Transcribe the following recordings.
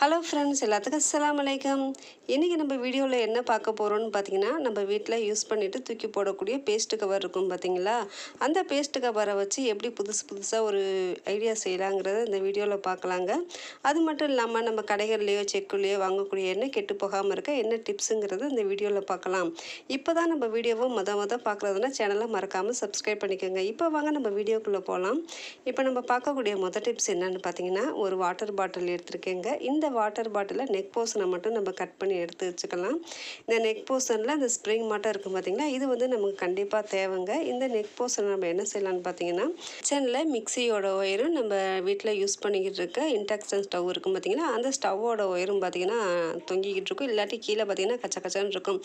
Hello friends, எல்லாத்துக்கும் அஸ்ஸலாமு அலைக்கும். இன்றைக்கி நம்ம வீடியோவில் என்ன பார்க்க போகிறோம்னு பார்த்தீங்கன்னா, நம்ம வீட்டில் யூஸ் பண்ணிவிட்டு தூக்கி போடக்கூடிய பேஸ்ட்டு கவர் இருக்கும் பார்த்தீங்களா, அந்த பேஸ்ட்டு கவரை வச்சு எப்படி புதுசாக ஒரு ஐடியா செய்யலாங்கிறத இந்த வீடியோவில் பார்க்கலாங்க. அது மட்டும் இல்லாமல் நம்ம கடைகள்லையோ செக்குலேயோ வாங்கக்கூடிய எண்ணெய் கெட்டு போகாமல் இருக்க என்ன டிப்ஸுங்கிறத இந்த வீடியோவில் பார்க்கலாம். இப்போ தான் நம்ம வீடியோவை பார்க்குறதுனா சேனலை மறக்காமல் சப்ஸ்கிரைப் பண்ணிக்கோங்க. இப்போ வாங்க நம்ம வீடியோக்குள்ளே போகலாம். இப்போ நம்ம பார்க்கக்கூடிய டிப்ஸ் என்னென்னு பார்த்தீங்கன்னா, ஒரு வாட்டர் பாட்டில் எடுத்துருக்கேங்க. இந்த வாட்டர் பாட்டிலில் நெக் போர்ஷனை மட்டும் நம்ம கட் பண்ணி எடுத்து வச்சுக்கலாம். இந்த நெக் போர்ஷனில் இந்த ஸ்ப்ரிங் மட்டும் இருக்கும் பார்த்தீங்களா, இது நமக்கு கண்டிப்பாக தேவைங்க. இந்த நெக் போர்ஷனை நம்ம என்ன செய்யலாம்னு பார்த்தீங்கன்னா, கிச்சனில் மிக்சியோட ஒயரும் நம்ம வீட்டில் யூஸ் பண்ணிக்கிட்டு இருக்க இண்டக்ஷன் ஸ்டவ் இருக்கும் பார்த்தீங்கன்னா, அந்த ஸ்டவ்வோட ஒயரும் பார்த்தீங்கன்னா தொங்கிக்கிட்டு இருக்கும். இல்லாட்டி கீழே பார்த்தீங்கன்னா கச்சன்னு இருக்கும்.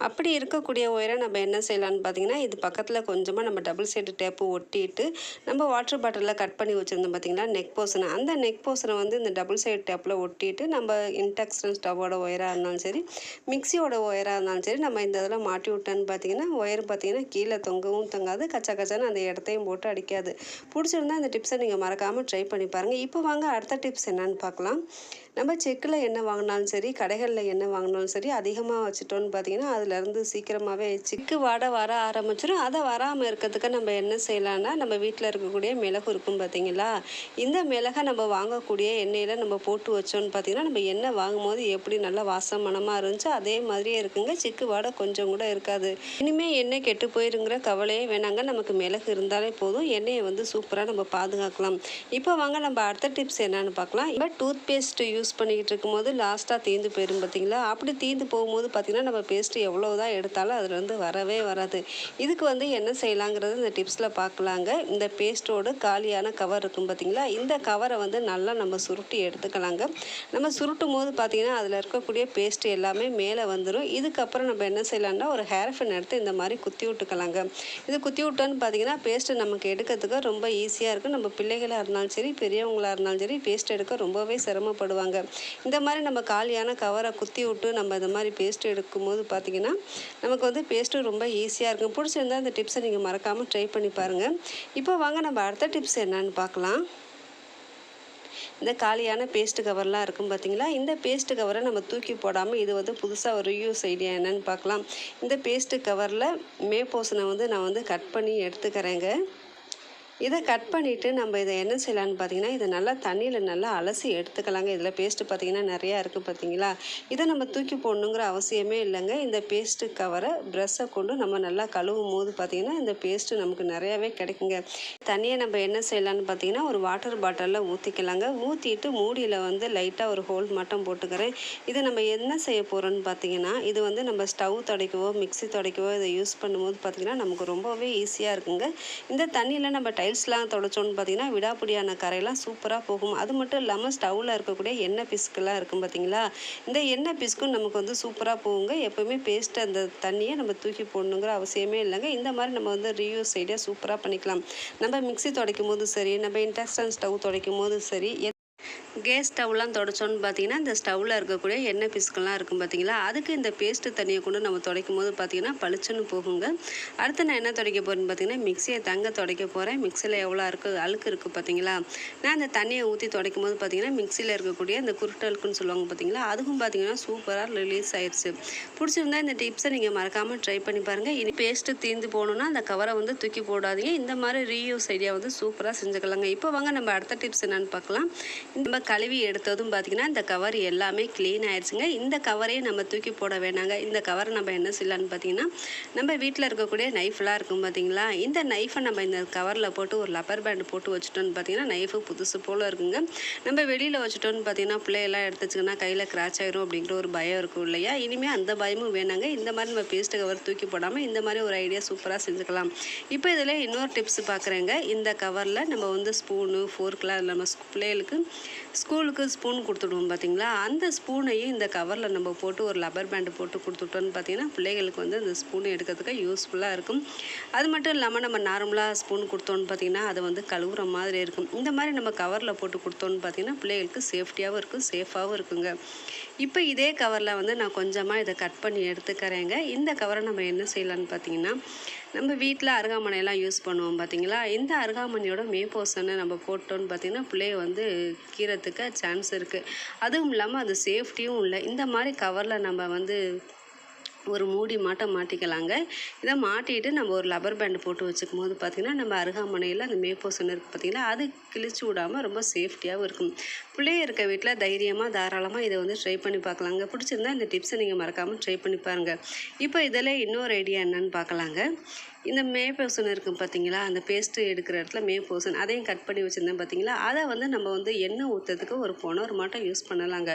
அப்படி இருக்கக்கூடிய ஒயரை நம்ம என்ன செய்யலாம்னு பார்த்தீங்கன்னா, இது பக்கத்தில் கொஞ்சமாக நம்ம டபுள் சைடு டேப்பு ஒட்டிட்டு நம்ம வாட்டர் பாட்டிலில் கட் பண்ணி வச்சுருந்தோம் பார்த்தீங்களா நெக் போர்ஷனை, அந்த நெக் போர்ஷனை இந்த டபுள் சைடு டேப்பில் ஒட்டிட்டு நம்ம இண்டக்ஷன் ஸ்டவ்வோட ஒயராக இருந்தாலும் சரி, மிக்சியோட ஒயராக இருந்தாலும் சரி, நம்ம இந்த இதில் மாட்டி விட்டோன்னு பார்த்தீங்கன்னா ஒயர் பார்த்தீங்கன்னா கீழே தொங்கவும் தொங்காது, கச்சன்னு அந்த இடத்தையும் போட்டு அடிக்காது. பிடிச்சிருந்தா இந்த டிப்ஸை நீங்கள் மறக்காமல் ட்ரை பண்ணி பாருங்கள். இப்போ வாங்க அடுத்த டிப்ஸ் என்னன்னு பார்க்கலாம். நம்ம செக்கில் எண்ணெய் வாங்கினாலும் சரி, கடைகளில் எண்ணெய் வாங்கினாலும் சரி, அதிகமாக வச்சுட்டோன்னு பார்த்தீங்கன்னா அதுலேருந்து சீக்கிரமாகவே செக்கு வாட வர ஆரம்பிச்சிடும். அதை வராமல் இருக்கிறதுக்கு நம்ம என்ன செய்யலாம்னா, நம்ம வீட்டில் இருக்கக்கூடிய மிளகு இருக்கும் பார்த்தீங்களா, இந்த மிளகை நம்ம வாங்கக்கூடிய எண்ணெயில் நம்ம போட்டு வச்சோன்னு பார்த்தீங்கன்னா, நம்ம எண்ணெய் வாங்கும்போது எப்படி நல்லா வாசம் மணமாக இருந்துச்சு அதே மாதிரியே இருக்குங்க. செக்கு வாடை கொஞ்சம் கூட இருக்காது. இனிமேல் எண்ணெய் கெட்டு போயிருங்கிற கவலையே வேணாங்க. நமக்கு மிளகு இருந்தாலே போதும், எண்ணெயை சூப்பராக நம்ம பாதுகாக்கலாம். இப்போ வாங்க நம்ம அடுத்த டிப்ஸ் என்னன்னு பார்க்கலாம். இப்போ டூத் பேஸ்ட் யூஸ் பண்ணிக்கிட்டு இருக்கும்போது லாஸ்ட்டாக தீர்ந்து போயிடும் பார்த்தீங்களா, அப்படி தீர்ந்து போகும்போது பார்த்தீங்கன்னா நம்ம பேஸ்ட்டு எவ்வளோதான் எடுத்தாலும் அதுலேருந்து வரவே வராது. இதுக்கு என்ன செய்யலாங்கிறது இந்த டிப்ஸில் பார்க்கலாங்க. இந்த பேஸ்ட்டோட காலியான கவர் இருக்கும் பார்த்தீங்களா, இந்த கவரை நல்லா நம்ம சுருட்டி எடுத்துக்கலாங்க. நம்ம சுருட்டும் போது பார்த்தீங்கன்னா அதில் இருக்கக்கூடிய பேஸ்ட்டு எல்லாமே மேலே வந்துடும். இதுக்கப்புறம் நம்ம என்ன செய்யலாம்னா, ஒரு ஹேர் ஃபேன் எடுத்து இந்த மாதிரி குத்தி விட்டுக்கலாங்க. இது குத்தி விட்டோன்னு பார்த்தீங்கன்னா பேஸ்ட்டு நமக்கு எடுக்கிறதுக்கு ரொம்ப ஈஸியாக இருக்கும். நம்ம பிள்ளைகளாக இருந்தாலும் சரி, பெரியவங்களாக இருந்தாலும் சரி, பேஸ்ட் எடுக்க ரொம்பவே சிரமப்படுவாங்க. இந்த மாதிரி நம்ம காலியான கவரை குத்தி விட்டு நம்ம இந்த மாதிரி பேஸ்ட் எடுக்கும்போது பார்த்தீங்கன்னா நமக்கு பேஸ்ட்டு ரொம்ப ஈஸியாக இருக்கும். பிடிச்சிருந்தா இந்த டிப்ஸை நீங்கள் மறக்காமல் ட்ரை பண்ணி பாருங்கள். இப்போ வாங்க நம்ம அடுத்த டிப்ஸ் என்னன்னு பார்க்கலாம். இந்த காலியான பேஸ்ட்டு கவர்லாம் இருக்கும் பார்த்தீங்களா, இந்த பேஸ்ட்டு கவரை நம்ம தூக்கி போடாமல் இது புதுசாக ஒரு ரியூஸ் ஐடியா என்னன்னு பார்க்கலாம். இந்த பேஸ்ட்டு கவரில் மே போர்ஷனை நான் கட் பண்ணி எடுத்துக்கிறேங்க. இதை கட் பண்ணிவிட்டு நம்ம இதை என்ன செய்யலான்னு பார்த்தீங்கன்னா, இதை நல்லா தண்ணியில் நல்லா அலசி எடுத்துக்கலாங்க. இதில் பேஸ்ட்டு பார்த்தீங்கன்னா நிறையா இருக்குது பார்த்தீங்களா, இதை நம்ம தூக்கி போடணுங்கிற அவசியமே இல்லைங்க. இந்த பேஸ்ட்டு கவரை ப்ரஷ்ஷை கொண்டு நம்ம நல்லா கழுவும் போது பார்த்தீங்கன்னா இந்த பேஸ்ட்டு நமக்கு நிறையாவே கிடைக்குங்க. தண்ணியை நம்ம என்ன செய்யலான்னு பார்த்தீங்கன்னா, ஒரு வாட்டர் பாட்டிலில் ஊற்றிக்கலாங்க. ஊற்றிட்டு மூடியில் லைட்டாக ஒரு ஹோல் மட்டும் போட்டுக்கிறேன். இதை நம்ம என்ன செய்ய போகிறோன்னு பார்த்தீங்கன்னா, இது நம்ம ஸ்டவ் துடைக்கவோ மிக்ஸி துடைக்கவோ இதை யூஸ் பண்ணும்போது பார்த்தீங்கன்னா நமக்கு ரொம்பவே ஈஸியாக இருக்குங்க. இந்த தண்ணியில் நம்ம டைல்ஸ்லாம் துடைச்சோன்னு பார்த்தீங்கன்னா விடாப்பிடியான கரையெல்லாம் சூப்பராக போகும். அது மட்டும் இல்லாமல் ஸ்டவ்வில் இருக்கக்கூடிய எண்ணெய் பிஸ்கெல்லாம் இருக்கும் பார்த்தீங்களா, இந்த எண்ணெய் பிஸ்கும் நமக்கு சூப்பராக போகுங்க. எப்போவுமே பேஸ்ட்டு அந்த தண்ணியை நம்ம தூக்கி போடணுங்கிற அவசியமே இல்லைங்க. இந்த மாதிரி நம்ம ரீயூஸ் ஐடியா சூப்பராக பண்ணிக்கலாம். நம்ம மிக்ஸி துடைக்கும் போது சரி, நம்ம இண்டக்ஷன் ஸ்டவ் துடைக்கும் போது சரி, கேஸ் ஸ்டவ்லாம் துடைச்சோன்னு பார்த்தீங்கன்னா இந்த ஸ்டவ்வில் இருக்கக்கூடிய எண்ணெய் பிஸ்கெல்லாம் இருக்கும் பார்த்தீங்களா, அதுக்கு இந்த பேஸ்ட்டு தண்ணியை கொண்டு நம்ம துடைக்கும் போது பார்த்தீங்கன்னா பளிச்சுன்னு போகுங்க. அடுத்து நான் என்ன துடைக்க போகிறேன்னு பார்த்தீங்கன்னா, மிக்சியை துடைக்க போகிறேன். மிக்சியில் எவ்வளோ அழுக்கு இருக்குது பார்த்தீங்களா, நான் அந்த தண்ணியை ஊற்றி துடைக்கும் போது பார்த்தீங்கன்னா மிக்சியில் இருக்கக்கூடிய இந்த குருட்டலுக்குன்னு சொல்லுவாங்க பார்த்தீங்களா, அதுவும் பார்த்தீங்கன்னா சூப்பராக ரிலீஸ் ஆயிடுச்சு. பிடிச்சிருந்தா இந்த டிப்ஸை நீங்கள் மறக்காமல் ட்ரை பண்ணி பாருங்கள். இனி பேஸ்ட்டு தீர்ந்து போகணுன்னா அந்த கவரை தூக்கி போடாதீங்க. இந்த மாதிரி ரீயூஸ் ஐடியா சூப்பராக செஞ்சுக்கலாங்க. இப்போ வாங்க நம்ம அடுத்த டிப்ஸ் என்னென்னு பார்க்கலாம். நம்ம கழுவி எடுத்ததும் பார்த்திங்கன்னா இந்த கவர் எல்லாமே க்ளீன் ஆயிடுச்சுங்க. இந்த கவரையும் நம்ம தூக்கி போட வேணாங்க. இந்த கவரை நம்ம என்ன செய்யலான்னு பார்த்தீங்கன்னா, நம்ம வீட்டில் இருக்கக்கூடிய நைஃப்லாம் இருக்கும் பார்த்தீங்களா, இந்த நைஃபை நம்ம இந்த கவரில் போட்டு ஒரு லப்பர் பேண்ட் போட்டு வச்சுட்டோன்னு பார்த்தீங்கன்னா நைஃபு புதுசு போல் இருக்குங்க. நம்ம வெளியில் வச்சுட்டோன்னு பார்த்தீங்கன்னா பிள்ளையெல்லாம் எடுத்துச்சுங்கன்னா கையில் கிராச் ஆயிரும் அப்படிங்கிற ஒரு பயம் இருக்கும் இல்லையா, இனிமேல் அந்த பயமும் வேணாங்க. இந்த மாதிரி நம்ம பேஸ்ட்டு கவர் தூக்கி போடாமல் இந்த மாதிரி ஒரு ஐடியா சூப்பராக செஞ்சுக்கலாம். இப்போ இதில் இன்னொரு டிப்ஸ் பார்க்குறேங்க. இந்த கவரில் நம்ம ஸ்பூனு ஃபோர்க்கெலாம் நம்ம பிள்ளைகளுக்கு ஸ்கூலுக்கு ஸ்பூன் கொடுத்துடுவோம் பார்த்தீங்களா, அந்த ஸ்பூனையும் இந்த கவரில் நம்ம போட்டு ஒரு லப்பர் பேண்டு போட்டு கொடுத்துட்டோன்னு பார்த்தீங்கன்னா பிள்ளைகளுக்கு அந்த ஸ்பூனை எடுக்கிறதுக்கு யூஸ்ஃபுல்லாக இருக்கும். அது மட்டும் இல்லாமல் நம்ம நார்மலாக ஸ்பூன் கொடுத்தோன்னு பார்த்தீங்கன்னா அதை கழுவுற மாதிரி இருக்கும். இந்த மாதிரி நம்ம கவரில் போட்டு கொடுத்தோன்னு பார்த்தீங்கன்னா பிள்ளைகளுக்கு சேஃப்டியாகவும் இருக்கும், சேஃபாகவும் இருக்குங்க. இப்போ இதே கவரில் நான் கொஞ்சமாக இதை கட் பண்ணி எடுத்துக்கிறேங்க. இந்த கவரை நம்ம என்ன செய்யலான்னு பார்த்தீங்கன்னா, நம்ம வீட்டில் அருகாமனையெல்லாம் யூஸ் பண்ணுவோம் பார்த்தீங்களா, இந்த அருகாமனையோட மேப்போசனை நம்ம போட்டோன்னு பார்த்திங்கன்னா பிள்ளைய வந்து கீறத்துக்கு சான்ஸ் இருக்குது. அதுவும் இல்லாமல் அது சேஃப்டியும் இல்லை. இந்த மாதிரி கவரில் நம்ம வந்து ஒரு மூடி மாட்டம் மாட்டிக்கலாங்க. இதை மாட்டிட்டு நம்ம ஒரு லப்பர் பேண்டு போட்டு வச்சுக்கும் போது பார்த்திங்கன்னா நம்ம அருகாமனையில் அந்த மேப்போசன் இருக்குது பார்த்திங்களா, அது கிழிச்சு விடாமல் ரொம்ப சேஃப்டியாகவும் இருக்கும். பிள்ளைய இருக்க வீட்டில் தைரியமாக தாராளமாக இதை வந்து ட்ரை பண்ணி பார்க்கலாங்க. பிடிச்சிருந்தா இந்த டிப்ஸை நீங்கள் மறக்காமல் ட்ரை பண்ணி பாருங்கள். இப்போ இதில் இன்னொரு ஐடியா என்னன்னு பார்க்கலாங்க. இந்த மேப்போசன் இருக்கும் பார்த்தீங்களா, அந்த பேஸ்ட்டு எடுக்கிற இடத்துல மேப்போசன் அதையும் கட் பண்ணி வச்சுருந்தேன் பார்த்தீங்களா, அதை வந்து நம்ம வந்து எண்ணெய் ஊற்றுறதுக்கு ஒரு புனர் மாட்டம் யூஸ் பண்ணலாங்க.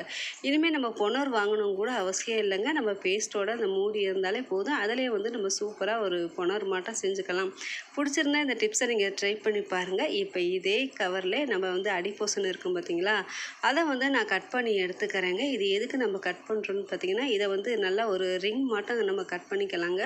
இனிமேல் நம்ம புனர் வாங்கணும் கூட அவசியம் இல்லைங்க. நம்ம பேஸ்ட்டோட அந்த மூடி இருந்தாலே போதும். அதிலே வந்து நம்ம சூப்பராக ஒரு புனர் மாட்டம் செஞ்சுக்கலாம். பிடிச்சிருந்தா இந்த டிப்ஸை நீங்கள் ட்ரை பண்ணி பாருங்கள். இப்போ இதே கவரில் நம்ம வந்து அடிப்போசன் இருக்கும் பார்த்தீங்களா, அதை வந்து நான் கட் பண்ணி எடுத்துக்கிறேங்க. இது எதுக்கு நம்ம கட் பண்ணுறோன்னு பார்த்தீங்கன்னா, இதை வந்து நல்லா ஒரு ரிங் மாட்டம் நம்ம கட் பண்ணிக்கலாங்க.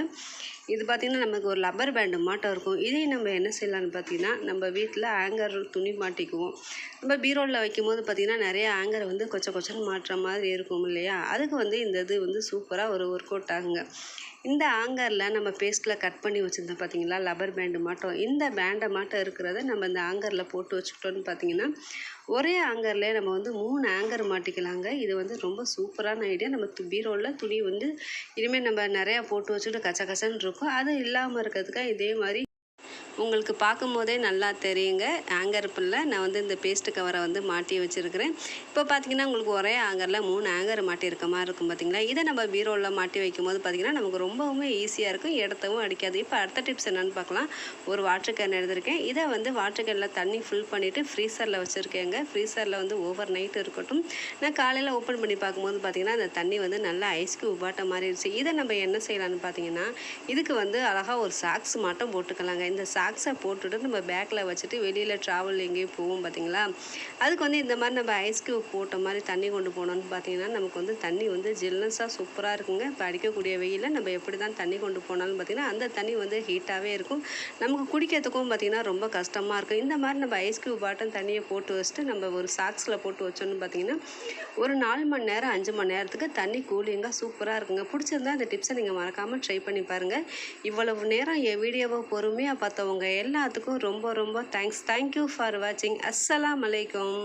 இது பார்த்திங்கன்னா நமக்கு ஒரு லப்பர் பேண்டு மாட்டம் இருக்கும். இதையும் நம்ம என்ன செய்யலான்னு பார்த்தீங்கன்னா, நம்ம வீட்டில் ஹேங்கர் துணி மாட்டிக்குவோம். நம்ம பீரோவில் வைக்கும்போது பார்த்திங்கன்னா நிறைய ஹேங்கர் வந்து கொச்சன்னு மாட்டுற மாதிரி இருக்கும் இல்லையா, அதுக்கு வந்து இந்த இது வந்து சூப்பராக ஒரு ஒர்க் அவுட் ஆகுங்க. இந்த ஹேங்கரில் நம்ம பேஸ்ட்டில் கட் பண்ணி வச்சுருந்தோம் பார்த்தீங்களா, லப்பர் பேண்டு மாட்டம், இந்த பேண்டை மாட்டம் இருக்கிறத நம்ம இந்த ஹேங்கரில் போட்டு வச்சுக்கிட்டோன்னு பார்த்தீங்கன்னா, ஒரே ஹேங்கர்லேயே நம்ம வந்து 3 ஹேங்கர் மாட்டிக்கலாங்க. இது வந்து ரொம்ப சூப்பரான ஐடியா. நம்ம பீரோவில் துணி வந்து இனிமேல் நம்ம நிறையா போட்டு வச்சுக்கிட்டு கச்சன்னு இருக்கும். அது இல்லாமல் இருக்கிறதுக்காக இதே மாதிரி உங்களுக்கு பார்க்கும்போதே நல்லா தெரியுங்க. ஹேங்கர் பில்ல நான் வந்து இந்த பேஸ்ட்டு கவரை வந்து மாட்டி வச்சுருக்கிறேன். இப்போ பார்த்திங்கன்னா உங்களுக்கு ஒரே ஹேங்கரில் 3 ஹேங்கர் மாட்டியிருக்க மாதிரி இருக்கும் பார்த்திங்களா. இதை நம்ம பீரோவில் மாட்டி வைக்கும்போது பார்த்திங்கன்னா நமக்கு ரொம்பவுமே ஈஸியாக இருக்கும், இடத்தவும் அடிக்காது. இப்போ அடுத்த டிப்ஸ் என்னென்னு பார்க்கலாம். ஒரு வாட்டர் கேன் எடுத்திருக்கேன். இதை வந்து வாட்டர் கேனில் தண்ணி ஃபில் பண்ணிவிட்டு ஃப்ரீசரில் வச்சுருக்கேங்க. ஃப்ரீசரில் வந்து ஓவர் நைட் இருக்கட்டும். நான் காலையில் ஓப்பன் பண்ணி பார்க்கும்போது பார்த்திங்கன்னா அந்த தண்ணி வந்து நல்லா ஐஸ் கியூப் பாட்ட மாறிடுச்சு. இதை நம்ம என்ன செய்யலான்னு பார்த்திங்கன்னா, இதுக்கு வந்து அழகாக ஒரு சாக்ஸ் மாட்டம் போட்டுக்கலாங்க. இந்த சாக்ஸை போட்டுட்டு நம்ம பேக்கில் வச்சுட்டு வெளியில் ட்ராவல் எங்கேயும் போவோம் பார்த்தீங்களா, அதுக்கு வந்து இந்த மாதிரி நம்ம ஐஸ் கியூப் போட்ட மாதிரி தண்ணி கொண்டு போனோம்னு பார்த்தீங்கன்னா நமக்கு வந்து தண்ணி வந்து ஜில்னஸாக சூப்பராக இருக்குங்க. இப்போ அடிக்கக்கூடிய வெயிலில் நம்ம எப்படி தான் தண்ணி கொண்டு போனாலும் பார்த்திங்கன்னா அந்த தண்ணி வந்து ஹீட்டாகவே இருக்கும். நமக்கு குடிக்கிறதுக்கும் பார்த்திங்கன்னா ரொம்ப கஷ்டமாக இருக்கும். இந்த மாதிரி நம்ம ஐஸ் கியூப் பாட்டம் தண்ணியை போட்டு வச்சுட்டு நம்ம ஒரு சாக்ஸில் போட்டு வச்சோன்னு பார்த்திங்கன்னா ஒரு 4 மணி நேரம் 5 மணி நேரத்துக்கு தண்ணி கூலிங்காக சூப்பராக இருக்குங்க. பிடிச்சிருந்தா இந்த டிப்ஸை நீங்கள் மறக்காமல் ட்ரை பண்ணி பாருங்கள். இவ்வளவு நேரம் என் வீடியோவை பொறுமையாக பார்த்தவங்க எல்லாத்துக்கும் ரொம்ப தேங்க்ஸ். தேங்க்யூ ஃபார் வாட்சிங். அஸ்ஸலாமு அலைக்கும்.